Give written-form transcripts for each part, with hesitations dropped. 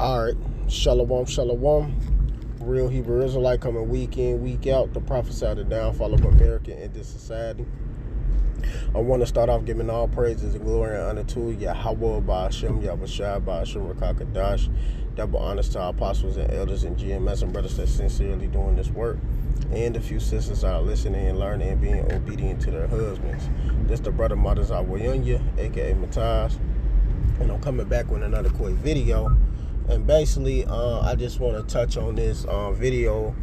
All right, shalom, shalom. Real Hebrew Israelite coming week in, week out to prophesy the downfall of America and this society. I want to start off giving all praises and glory and honor to YAHAWASHI, YAHAWASHI, Rakakadash. Double honors to our apostles and elders and GMS and brothers that sincerely doing this work. And a few sisters are listening and learning and being obedient to their husbands. This the brother mothers YAHAWASHI, aka Mataz. And I'm coming back with another quick video. And basically, I just want to touch on this video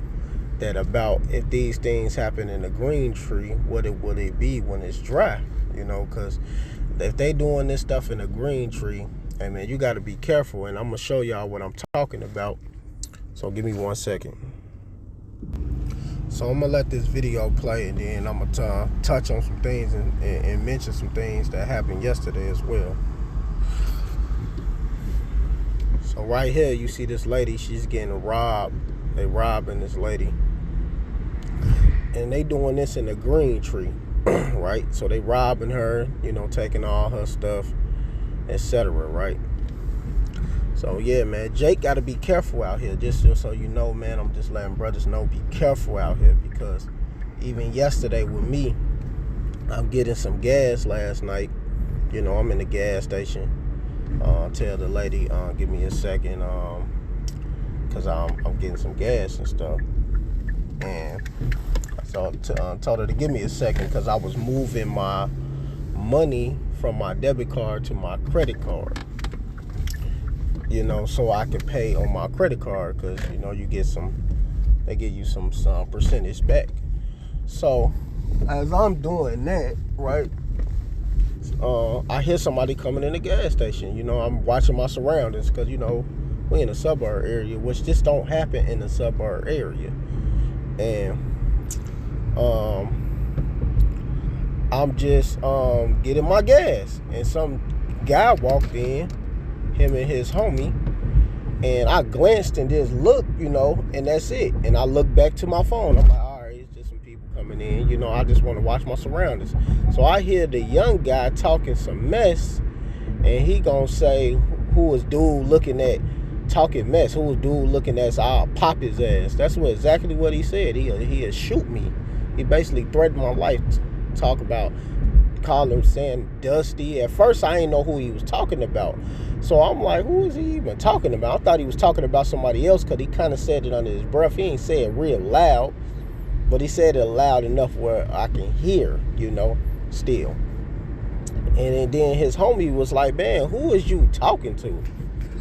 that about if these things happen in a green tree, what would it be when it's dry? You know, because if they doing this stuff in a green tree, hey man, you got to be careful. And I'm gonna show y'all what I'm talking about. So give me 1 second. So I'm gonna let this video play, and then I'm gonna touch on some things and mention some things that happened yesterday as well. So right here, you see this lady, she's getting robbed. They robbing this lady. And they doing this in a green tree, right? So they robbing her, you know, taking all her stuff, etc., right? So yeah, man, Jake got to be careful out here. Just so you know, man, I'm just letting brothers know, be careful out here, because even yesterday with me, I'm getting some gas last night. You know, I'm in the gas station. Tell the lady, give me a second, because I'm getting some gas and stuff. And so I told her to give me a second, because I was moving my money from my debit card to my credit card. You know, so I can pay on my credit card, because, you know, they give you some percentage back. So as I'm doing that, right, I hear somebody coming in the gas station. You know, I'm watching my surroundings, because, you know, we in a suburb area, which just don't happen in the suburb area. And I'm just getting my gas, and some guy walked in, him and his homie, and I glanced and just looked, you know, and that's it. And I looked back to my phone. I'm like, all right, it's just some people coming in. You know, I just want to watch my surroundings. So I hear the young guy talking some mess, and he gonna say, who was dude looking at talking mess? Who was dude looking at? So I'll pop his ass. That's exactly what he said. He'll shoot me. He basically threatened my life. Talk about calling him, saying Dusty. At first, I didn't know who he was talking about. So I'm like, who is he even talking about? I thought he was talking about somebody else, because he kind of said it under his breath. He ain't say it real loud, but he said it loud enough where I can hear, you know, still. And then his homie was like, man, who is you talking to?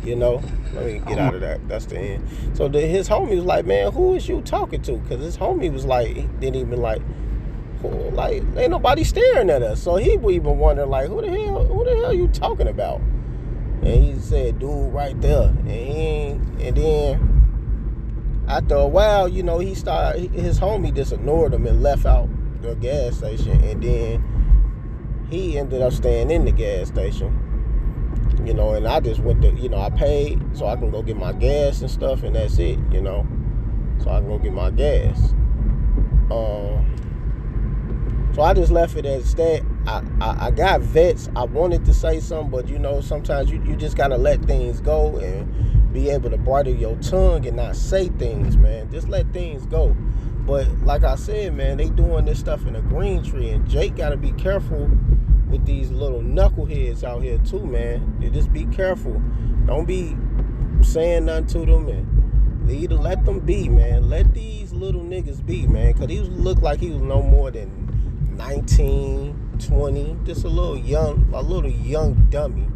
You know, let me get out of that. That's the end. So his homie was like, man, who is you talking to? Because his homie was like, he didn't even like ain't nobody staring at us. So he was even wondering, like, who the hell you talking about? And he said, dude, right there. And then after a while, you know, his homie just ignored him and left out the gas station. And then he ended up staying in the gas station. You know, and I just went to, you know, I paid so I can go get my gas and stuff, and that's it, you know. So I can go get my gas. So I just left it as that. I got vets. I wanted to say something, but, you know, sometimes you just got to let things go and be able to bridle your tongue and not say things, man. Just let things go. But like I said, man, they doing this stuff in a green tree, and Jake got to be careful with these little knuckleheads out here too, man. You just be careful. Don't be saying nothing to them, and either let them be, man. Let these little niggas be, man, because he looked like he was no more than 19, 20, just a little young dummy,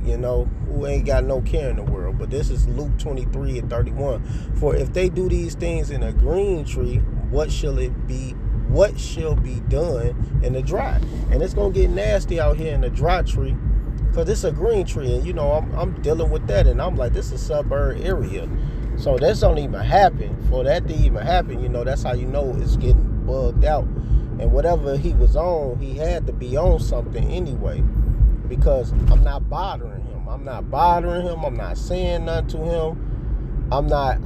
you know, who ain't got no care in the world. But this is Luke 23 and 31. For if they do these things in a green tree, what shall be done in the dry? And it's gonna get nasty out here in the dry tree, because it's a green tree, and, you know, I'm dealing with that, and I'm like, this is a suburb area, so this don't even happen. For that to even happen, you know, that's how you know it's getting bugged out. And whatever he was on, he had to be on something anyway, because I'm not bothering him. I'm not saying nothing to him. I'm not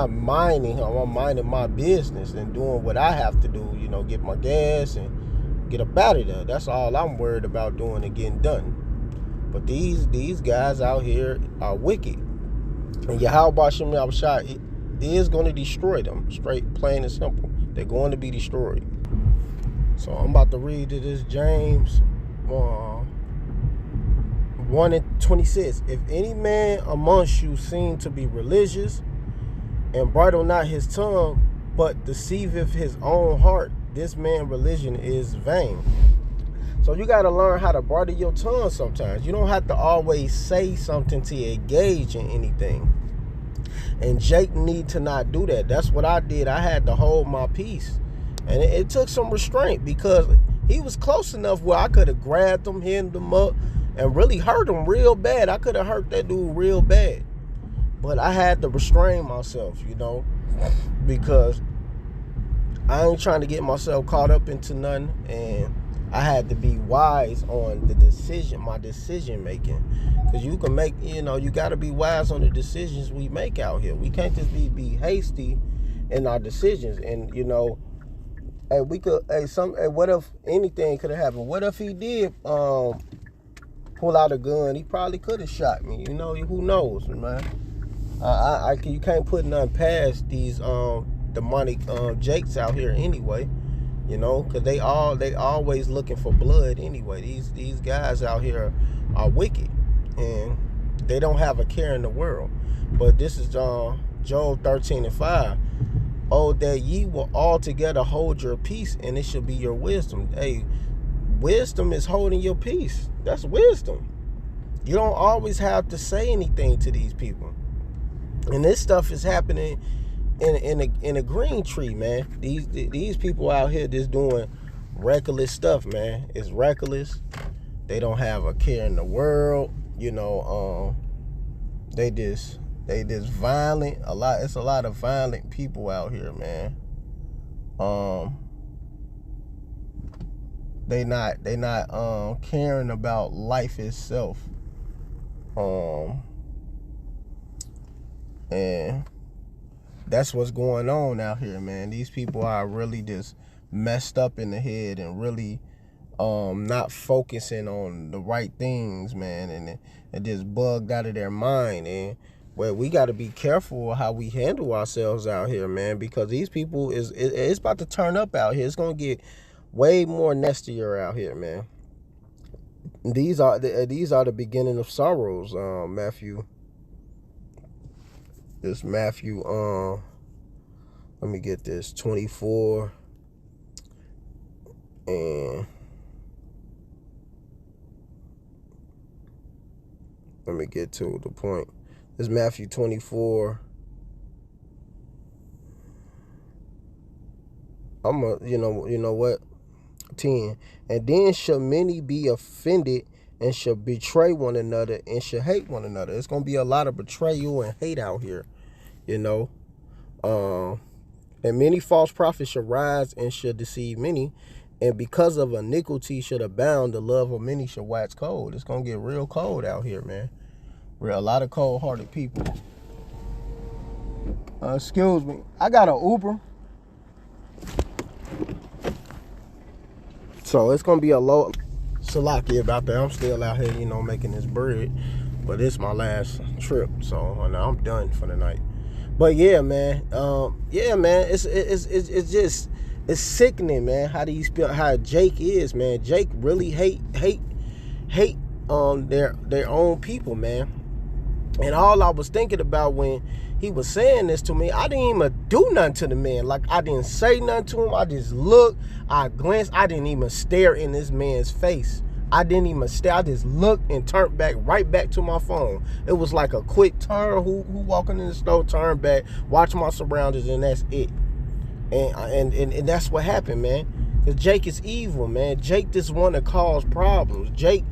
minding him. I'm minding my business and doing what I have to do, you know, get my gas and get up out of there. That's all I'm worried about doing and getting done. But these guys out here are wicked. And YAHAWASHI is going to destroy them. Straight, plain and simple. They're going to be destroyed. So I'm about to read to this James 1:26. If any man amongst you seem to be religious, and bridle not his tongue, but deceiveth his own heart, this man's religion is vain. So you got to learn how to bridle your tongue sometimes. You don't have to always say something to engage in anything. And Jake need to not do that. That's what I did. I had to hold my peace. And it took some restraint, because he was close enough where I could have grabbed him, hit him up, and really hurt him real bad. I could have hurt that dude real bad. But I had to restrain myself, because I ain't trying to get myself caught up into nothing. And I had to be wise on my decision making. Because you can make, you got to be wise on the decisions we make out here. We can't just be hasty in our decisions. And, hey, what if anything could have happened? What if he did pull out a gun? He probably could have shot me. Who knows, man? You can't put nothing past these demonic Jakes out here anyway. Because they always looking for blood anyway. These guys out here are wicked, and they don't have a care in the world. But this is Job 13:5. Oh, that ye will altogether hold your peace, and it shall be your wisdom. Hey, wisdom is holding your peace. That's wisdom. You don't always have to say anything to these people. And this stuff is happening in a green tree, man. These people out here just doing reckless stuff, man. It's reckless. They don't have a care in the world. They just violent. It's a lot of violent people out here, man. They not caring about life itself. And that's what's going on out here, man. These people are really just messed up in the head and really not focusing on the right things, man, and just bugged out of their mind. And we got to be careful how we handle ourselves out here, man, because these people it's about to turn up out here. It's gonna get way more nastier out here, man. These are the beginning of sorrows, Matthew. This Matthew, let me get this, 24, and let me get to the point. This Matthew 24. You know what? 10. And then shall many be offended, and shall betray one another, and shall hate one another. It's going to be a lot of betrayal and hate out here, And many false prophets shall rise and shall deceive many. And because of iniquity should abound, the love of many shall wax cold. It's going to get real cold out here, man. A lot of cold-hearted people. Excuse me. I got an Uber. So it's going to be a low... Salaki about that. I'm still out here, making this bread. But it's my last trip. So I'm done for the night. But yeah, man. It's just... It's sickening, man, how Jake is, man. Jake really hate their own people, man. And all I was thinking about when he was saying this to me, I didn't even do nothing to the man. Like, I didn't say nothing to him. I just looked, I glanced. I didn't even stare in this man's face. I didn't even stare. I just looked and turned right back to my phone. It was like a quick turn. Who walking in the store, turn back, watch my surroundings, and that's it. And that's what happened, man. Because Jake is evil, man. Jake just want to cause problems. Jake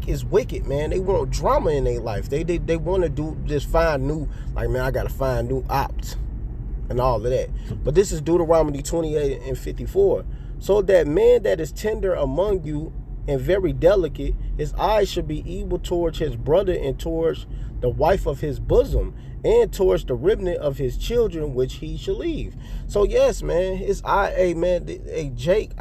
is wicked, man. They want drama in their life. They want to find new, like, man, I got to find new ops and all of that. But this is Deuteronomy 28:54. So that man that is tender among you and very delicate, his eyes should be evil towards his brother and towards the wife of his bosom and towards the remnant of his children, which he shall leave. So yes, man, Jake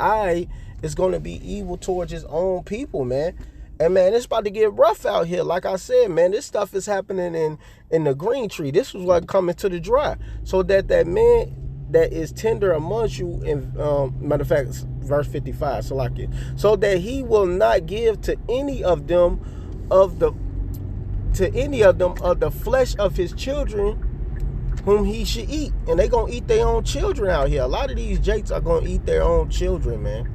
is going to be evil towards his own people, man. And man, it's about to get rough out here. Like I said, man, this stuff is happening in the green tree. This was like coming to the dry. So that man that is tender amongst you, in matter of fact, verse 55, so that he will not give to any of them of the flesh of his children whom he should eat. And they gonna eat their own children out here. A lot of these jakes are gonna eat their own children, man.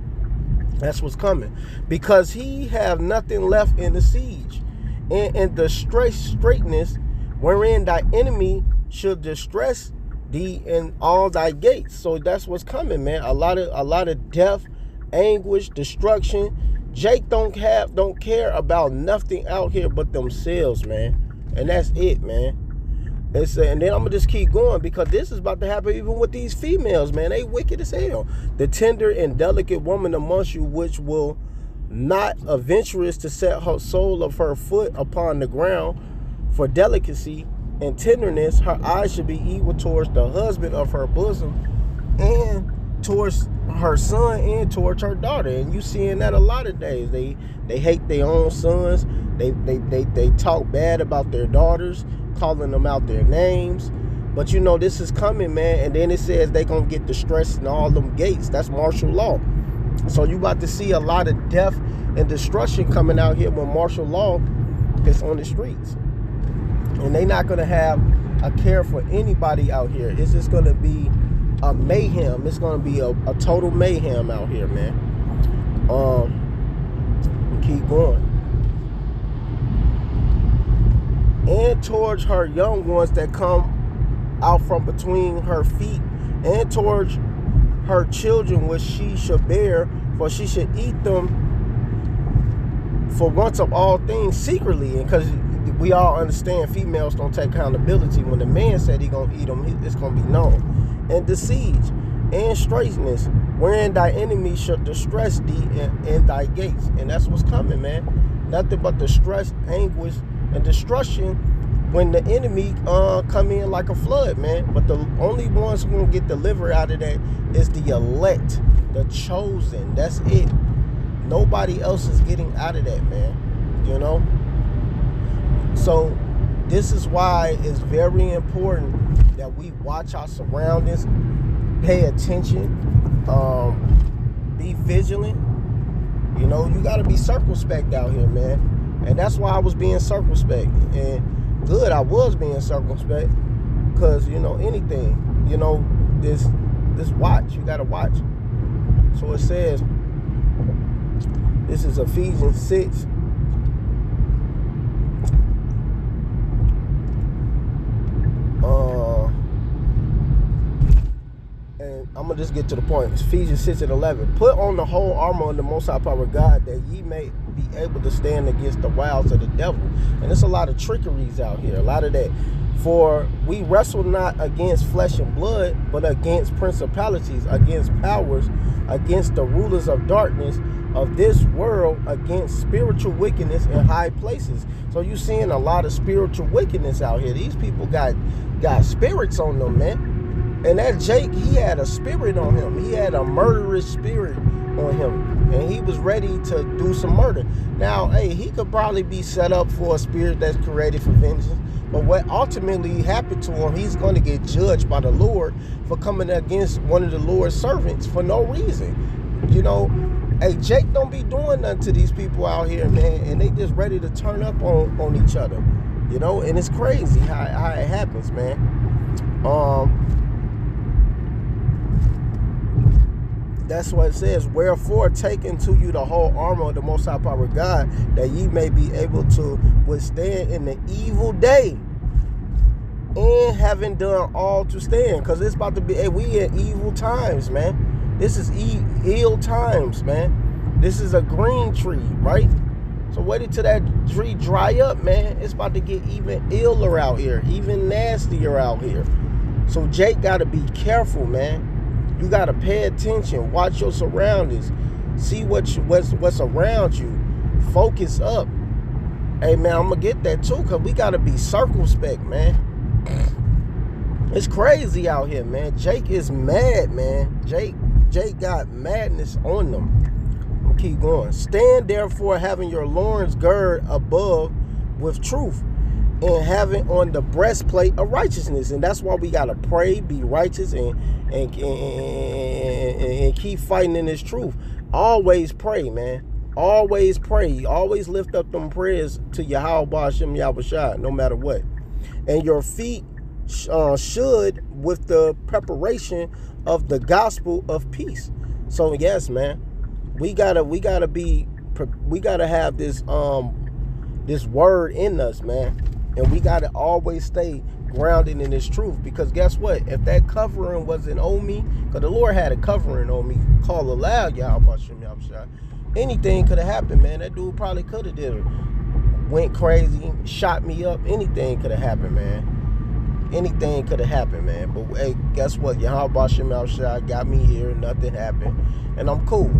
That's what's coming. Because he have nothing left in the siege. And the straightness wherein thy enemy should distress thee in all thy gates. So that's what's coming, man. A lot of death, anguish, destruction. Jake don't care about nothing out here but themselves, man. And that's it, man. And then I'm gonna just keep going, because this is about to happen even with these females, man. They wicked as hell. The tender and delicate woman amongst you, which will not adventurous to set her sole of her foot upon the ground for delicacy and tenderness, her eyes should be evil towards the husband of her bosom, and towards her son, and towards her daughter. And you seeing that a lot of days. They hate their own sons. They talk bad about their daughters, calling them out their names. But you know this is coming, man. And then it says they gonna get distressed in all them gates. That's martial law. So you about to see a lot of death and destruction coming out here when martial law is on the streets. And they not gonna have a care for anybody out here. It's just gonna be a mayhem. It's gonna be a total mayhem out here, man. Keep going. And towards her young ones that come out from between her feet, and towards her children which she shall bear, for she should eat them for once of all things secretly. And because we all understand females don't take accountability. When the man said he gonna eat them, it's gonna be known. And the siege and straightness wherein thy enemy shall distress thee in thy gates. And that's what's coming, man. Nothing but distress, anguish, and destruction when the enemy come in like a flood, man. But the only ones who gonna get delivered out of that is the elect, the chosen. That's it. Nobody else is getting out of that, man. You know? So this is why it's very important that we watch our surroundings, pay attention, be vigilant. You know, you got to be circumspect out here, man. And that's why I was being circumspect. And good, I was being circumspect, because, you know, anything, you know, this watch, you got to watch. So it says, this is Ephesians 6. And I'm going to just get to the point. It's Ephesians 6:11. Put on the whole armor of the Most High Power of God, that ye may be able to stand against the wiles of the devil. And there's a lot of trickeries out here, a lot of that. For we wrestle not against flesh and blood, but against principalities, against powers, against the rulers of darkness of this world, against spiritual wickedness in high places. So you're seeing a lot of spiritual wickedness out here. These people got spirits on them, man. And that Jake, he had a spirit on him. He had a murderous spirit on him. And he was ready to do some murder. Now, hey, he could probably be set up for a spirit that's created for vengeance. But what ultimately happened to him, he's going to get judged by the Lord for coming against one of the Lord's servants for no reason. You know, hey, Jake don't be doing nothing to these people out here, man. And they just ready to turn up on each other. You know, and it's crazy how it happens, man. That's what it says. Wherefore, take into you the whole armor of the Most High Power of God, that ye may be able to withstand in the evil day, and having done all to stand. Because it's about to be, hey, we in evil times, man. This is ill times, man. This is a green tree, right? So wait until that tree dry up, man. It's about to get even iller out here, even nastier out here. So Jake got to be careful, man. You got to pay attention. Watch your surroundings. See what's around you. Focus up. Hey, man, I'm going to get that too, because we got to be circumspect, man. It's crazy out here, man. Jake is mad, man. Jake got madness on them. gonna keep going. Stand therefore, having your loins girded above with truth, and having on the breastplate of righteousness. And that's why we gotta pray, be righteous, and keep fighting in this truth. Always pray, man. Always pray. Always lift up them prayers to YAHAWASHI, no matter what. And your feet should with the preparation of the gospel of peace. So yes, man, we gotta have this this word in us, man, and we gotta always stay grounded in this truth. Because guess what? If that covering wasn't on me, because the Lord had a covering on me, call aloud, YAHAWASHI, anything could have happened, man. That dude probably could have did it. Went crazy, shot me up. Anything could have happened, man. Anything could have happened, man. But hey, guess what? YAHAWASHI got me here. Nothing happened, and I'm cool.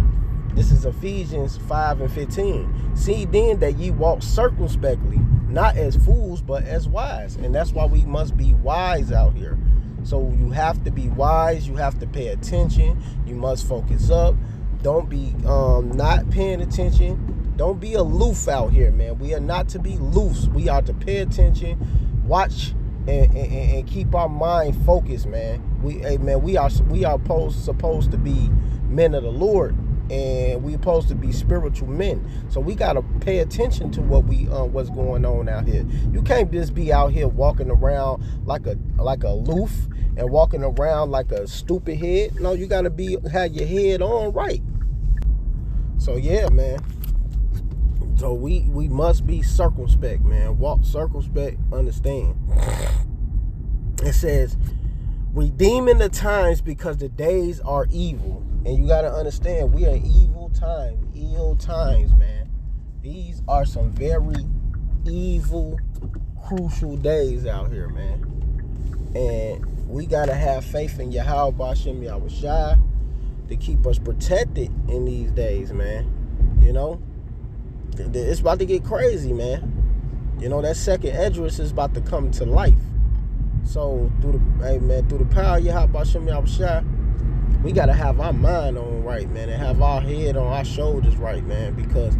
This is Ephesians 5:15. See then that ye walk circumspectly, not as fools, but as wise. And that's why we must be wise out here. So you have to be wise. You have to pay attention. You must focus up. Don't be not paying attention. Don't be aloof out here, man. We are not to be loose. We are to pay attention, watch, and keep our mind focused, man. We are supposed to be men of the Lord, and we're supposed to be spiritual men. So we gotta pay attention to what's going on out here. You can't just be out here walking around like a aloof and walking around like a stupid head. No, you gotta have your head on right. So yeah, man. So we must be circumspect, man. Walk circumspect, understand. It says, redeeming the times because the days are evil. And you got to understand, we are in evil times, man. These are some very evil, crucial days out here, man. And we got to have faith in YAHAWASHI to keep us protected in these days, man. You know? It's about to get crazy, man. You know, that second address is about to come to life. So through the power of YAHAWASHI, we gotta have our mind on right, man, and have our head on our shoulders right, man, because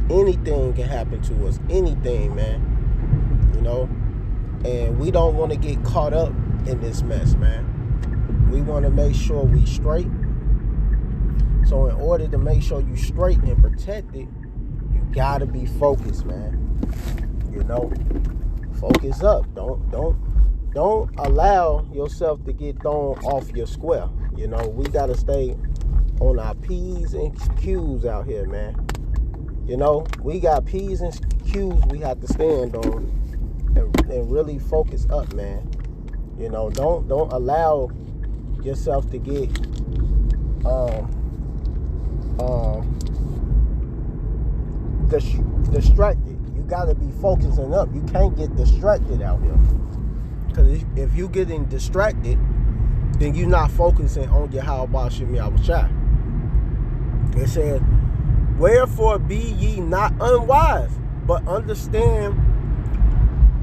anything can happen to us. Anything, man. You know? And we don't want to get caught up in this mess, man. We want to make sure we straight. So in order to make sure you straight and protected, you gotta be focused, man. You know, focus up. Don't allow yourself to get thrown off your square. You know, we gotta stay on our P's and Q's out here, man. You know, we got P's and Q's we have to stand on and really focus up, man. You know, don't allow yourself to get distracted. You gotta be focusing up. You can't get distracted out here, because if you getting distracted, then you're not focusing on YAHAWASHI. It says, wherefore be ye not unwise, but understand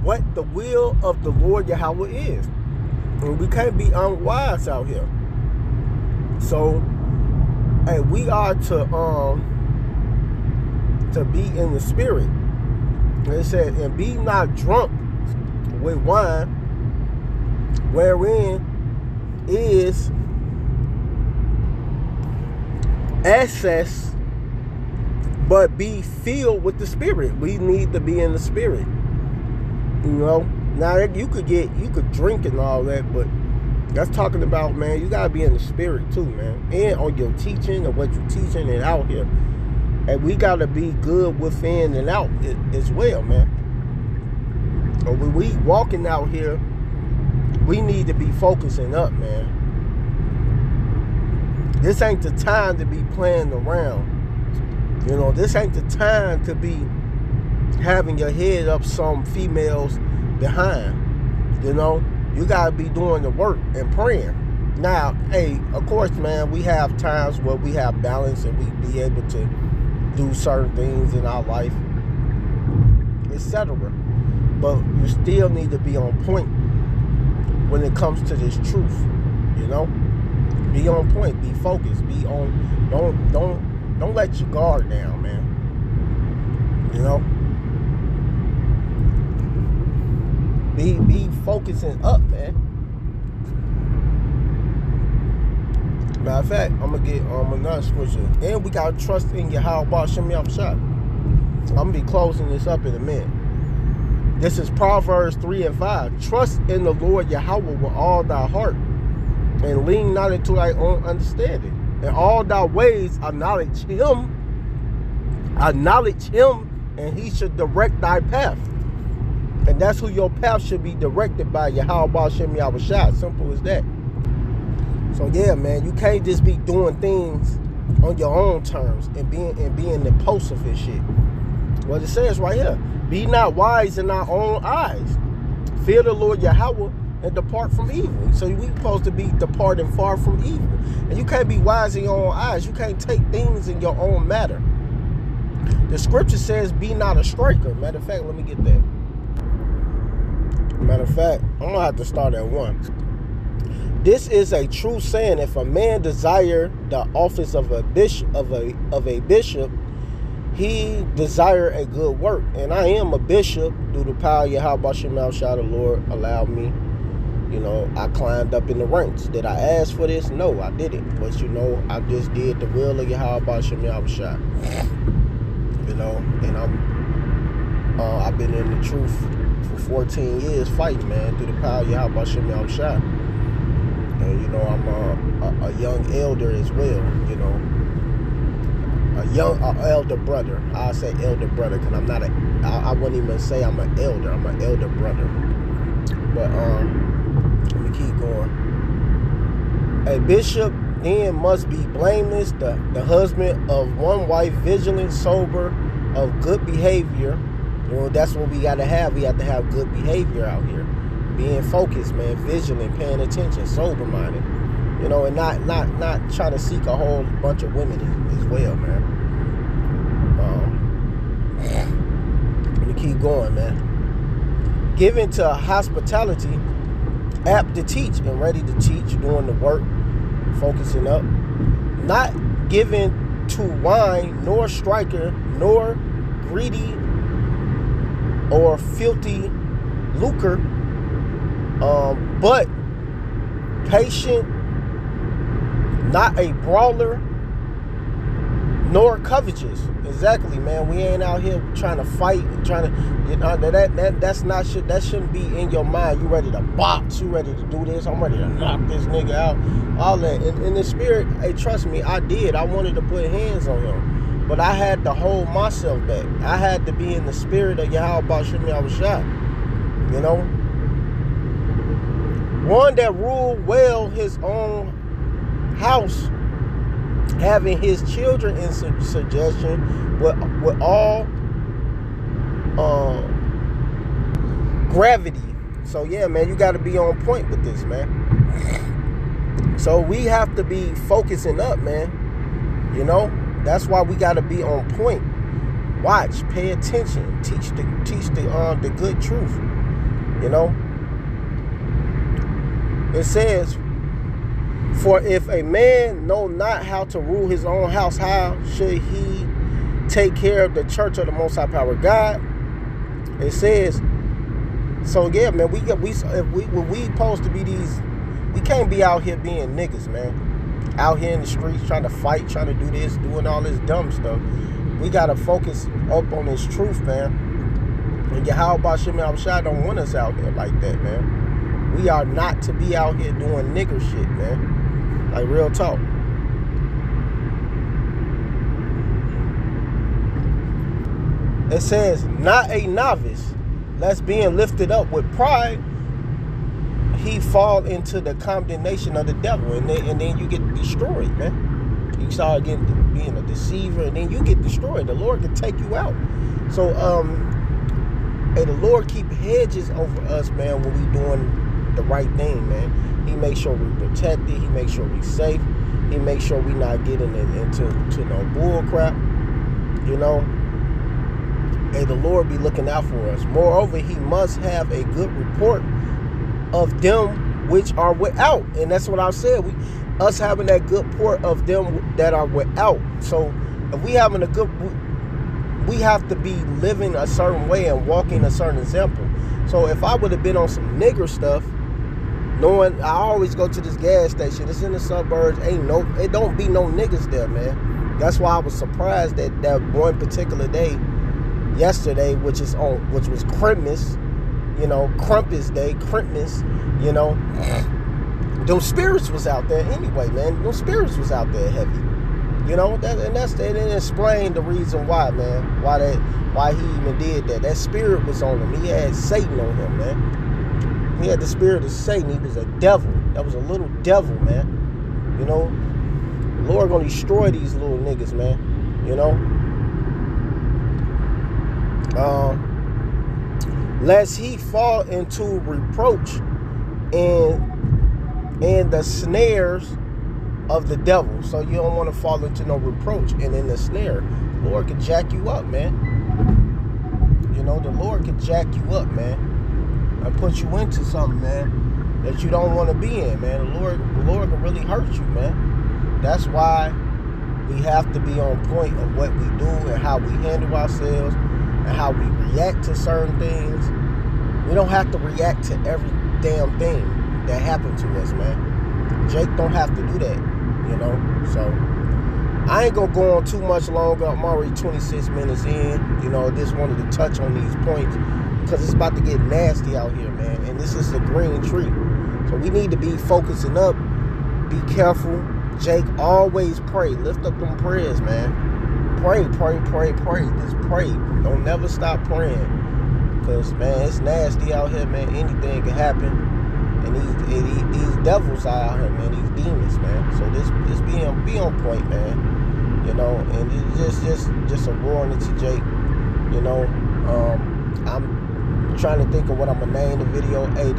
what the will of the Lord Yahweh is. And we can't be unwise out here. So, hey, we are to be in the spirit. It said, and be not drunk with wine, wherein is excess, but be filled with the spirit. We need to be in the spirit. You know, now you could drink and all that, but that's talking about, man, you gotta be in the spirit too, man, and on your teaching and what you're teaching and out here. And we gotta be good within and out as well, man. But when we walking out here, we need to be focusing up, man. This ain't the time to be playing around. You know, this ain't the time to be having your head up some females behind. You know, you gotta be doing the work and praying. Now, hey, of course, man, we have times where we have balance and we be able to do certain things in our life, etc. But you still need to be on point when it comes to this truth. You know, be on point, be focused, be on. Don't let your guard down, man. You know? Be focusing up, man. Matter of fact, I'm gonna get another scripture. And we gotta trust in YAHAWASHI. I'm gonna be closing this up in a minute. This is Proverbs 3:5. Trust in the Lord Yahweh with all thy heart, and lean not into thy own understanding. In all thy ways acknowledge him. Acknowledge him, and he should direct thy path. And that's who your path should be directed by, YAHAWASHI. Simple as that. So yeah, man, you can't just be doing things on your own terms and being impulsive and shit. Well, it says right here, be not wise in our own eyes. Fear the Lord Yahweh and depart from evil. So we supposed to be departing far from evil. And you can't be wise in your own eyes. You can't take things in your own matter. The scripture says, be not a striker. Matter of fact, let me get that. Matter of fact, I'm gonna have to start at 1. This is a true saying: if a man desire the office of a bishop, he desire a good work. And I am a bishop through the power of YAHAWASHI. The Lord allowed me. You know, I climbed up in the ranks. Did I ask for this? No, I didn't. But you know, I just did the will of YAHAWASHI. You know, and I've been in the truth for 14 years fighting, man, through the power of YAHAWASHI. And you know, I'm a young elder as well. You know, a elder brother. I say elder brother because I'm not I wouldn't even say I'm an elder. I'm an elder brother. But let me keep going. A bishop then must be blameless, the husband of one wife, vigilant, sober, of good behavior. You know, that's what we got to have. We have to have good behavior out here. Being focused, man, vigilant, paying attention, sober-minded. You know, and not trying to seek a whole bunch of women as well, man. Let me keep going, man. Given to hospitality, apt to teach and ready to teach, doing the work, focusing up. Not given to wine, nor striker, nor greedy or filthy lucre, but patient, not a brawler, nor covetous. Exactly, man. We ain't out here trying to fight and trying to, you know, that shouldn't be in your mind. You ready to box? You ready to do this? I'm ready to knock this nigga out. All that in the spirit. Hey, trust me, I did. I wanted to put hands on him, but I had to hold myself back. I had to be in the spirit of YAHAWASHI. You know, one that ruled well his own house, having his children in suggestion with all gravity. So yeah, man, you got to be on point with this, man. So we have to be focusing up, man. You know, that's why we got to be on point. Watch, pay attention, teach the good truth. You know, it says, for if a man know not how to rule his own house, how should he take care of the church of the Most High Power God? It says, so yeah, man, we supposed to be these. We can't be out here being niggas, man. Out here in the streets trying to fight, trying to do this, doing all this dumb stuff. We gotta focus up on this truth, man. And YAHAWASHI don't want us out here like that, man. We are not to be out here doing nigger shit, man. Like, real talk. It says, not a novice, lest being lifted up with pride, he fall into the condemnation of the devil. And then you get destroyed, man. You start being a deceiver, and then you get destroyed. The Lord can take you out. So, hey, the Lord keep hedges over us, man, when we doing the right thing, man. He makes sure we protected. He makes sure we safe. He makes sure we not getting into no bull crap, you know. Hey, the Lord be looking out for us. Moreover, he must have a good report of them which are without. And that's what I said. Us having that good report of them that are without. So if we having a good, we have to be living a certain way and walking a certain example. So if I would have been on some nigger stuff, knowing I always go to this gas station, it's in the suburbs, it don't be no niggas there, man. That's why I was surprised that one particular day, yesterday, which was Christmas, you know, Crumpus Day, Christmas, you know, those spirits was out there anyway, man. Those spirits was out there heavy, you know. It explained the reason why, man. Why he even did that. That spirit was on him. He had Satan on him, man. He had the spirit of Satan. He was a devil. That was a little devil, man. You know, the Lord gonna destroy these little niggas, man. You know. Lest he fall into reproach and the snares of the devil. So you don't want to fall into no reproach and in the snare. The Lord could jack you up, man. You know, the Lord could jack you up, man, and put you into something, man, that you don't want to be in, man. The Lord can really hurt you, man. That's why we have to be on point of what we do and how we handle ourselves and how we react to certain things. We don't have to react to every damn thing that happened to us, man. Jake don't have to do that, you know. So I ain't gonna go on too much longer. I'm already 26 minutes in. You know, just wanted to touch on these points because it's about to get nasty out here, man. And this is a green tree, so we need to be focusing up. Be careful. Jake, always pray. Lift up them prayers, man. Pray. Just pray. Don't never stop praying. Because, man, it's nasty out here, man. Anything can happen. And these devils are out here, man. These demons, man. So this be on point, man. You know, and it's just a warning to Jake. You know, I'm trying to think of what I'm going to name the video. Hey,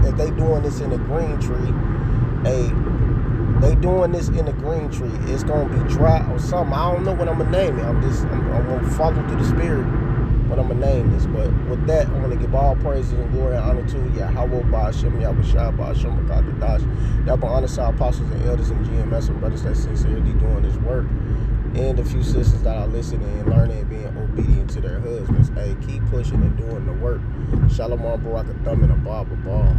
if they doing this in the green tree, hey, they doing this in the green tree, it's going to be dry or something. I don't know what I'm going to name it. I'm going to follow through the spirit what I'm going to name this. But with that, I want to give all praises and glory and honor to YAHAWASHI, YAHAWASHI, YAHAWASHI. Y'all been honest our apostles and elders and GMS and brothers that sincerely doing this work. And a few sisters that are listening and learning and being obedient to their husbands. Hey, keep pushing and doing the work. Shalom, Baraka Thumb, and a Baba Ball.